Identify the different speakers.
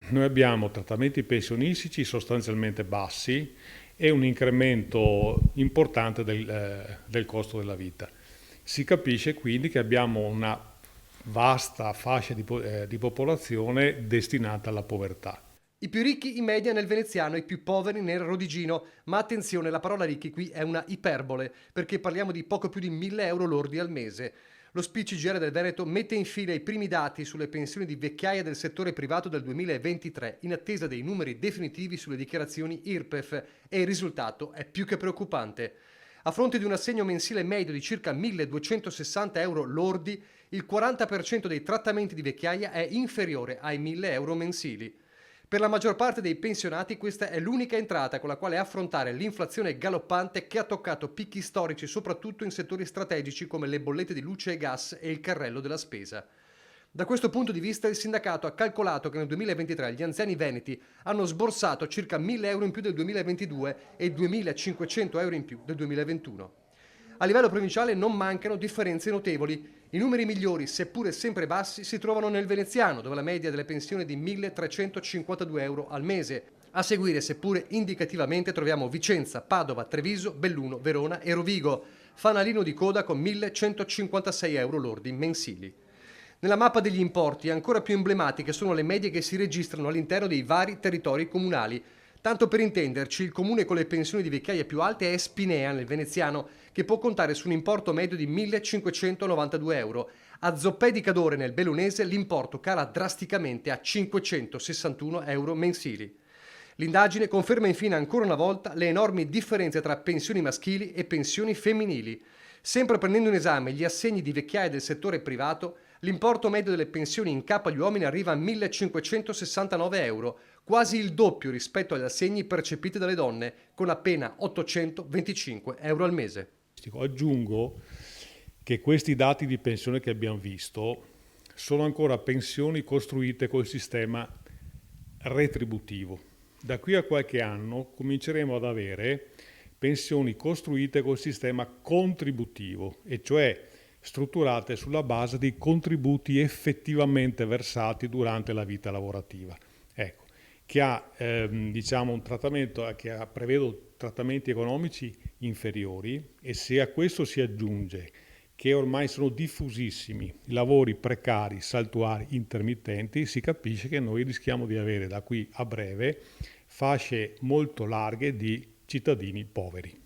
Speaker 1: Noi abbiamo trattamenti pensionistici sostanzialmente bassi e un incremento importante del costo della vita. Si capisce quindi che abbiamo una vasta fascia di popolazione destinata alla povertà.
Speaker 2: I più ricchi in media nel veneziano, i più poveri nel rodigino. Ma attenzione, la parola ricchi qui è una iperbole, perché parliamo di poco più di 1.000 euro lordi al mese. Lo SPCGR del Veneto mette in fila i primi dati sulle pensioni di vecchiaia del settore privato del 2023, in attesa dei numeri definitivi sulle dichiarazioni IRPEF, e il risultato è più che preoccupante. A fronte di un assegno mensile medio di circa 1.260 euro lordi, il 40% dei trattamenti di vecchiaia è inferiore ai 1.000 euro mensili. Per la maggior parte dei pensionati questa è l'unica entrata con la quale affrontare l'inflazione galoppante che ha toccato picchi storici soprattutto in settori strategici come le bollette di luce e gas e il carrello della spesa. Da questo punto di vista il sindacato ha calcolato che nel 2023 gli anziani veneti hanno sborsato circa 1.000 euro in più del 2022 e 2.500 euro in più del 2021. A livello provinciale non mancano differenze notevoli. I numeri migliori, seppure sempre bassi, si trovano nel veneziano, dove la media delle pensioni è di 1.352 euro al mese. A seguire, seppure indicativamente, troviamo Vicenza, Padova, Treviso, Belluno, Verona e Rovigo, fanalino di coda con 1.156 euro lordi mensili. Nella mappa degli importi ancora più emblematiche sono le medie che si registrano all'interno dei vari territori comunali. Tanto per intenderci, il comune con le pensioni di vecchiaia più alte è Spinea, nel veneziano, che può contare su un importo medio di 1.592 euro. A Zoppè di Cadore, nel bellunese, l'importo cala drasticamente a 561 euro mensili. L'indagine conferma infine ancora una volta le enormi differenze tra pensioni maschili e pensioni femminili. Sempre prendendo in esame gli assegni di vecchiaia del settore privato, l'importo medio delle pensioni in capo agli uomini arriva a 1.569 euro, quasi il doppio rispetto agli assegni percepiti dalle donne, con appena 825 euro al mese.
Speaker 1: Aggiungo che questi dati di pensione che abbiamo visto sono ancora pensioni costruite col sistema retributivo. Da qui a qualche anno cominceremo ad avere pensioni costruite col sistema contributivo, e cioè strutturate sulla base di contributi effettivamente versati durante la vita lavorativa. Ecco, che ha diciamo un trattamento prevede trattamenti economici inferiori, e se a questo si aggiunge che ormai sono diffusissimi i lavori precari, saltuari, intermittenti, si capisce che noi rischiamo di avere da qui a breve fasce molto larghe di cittadini poveri.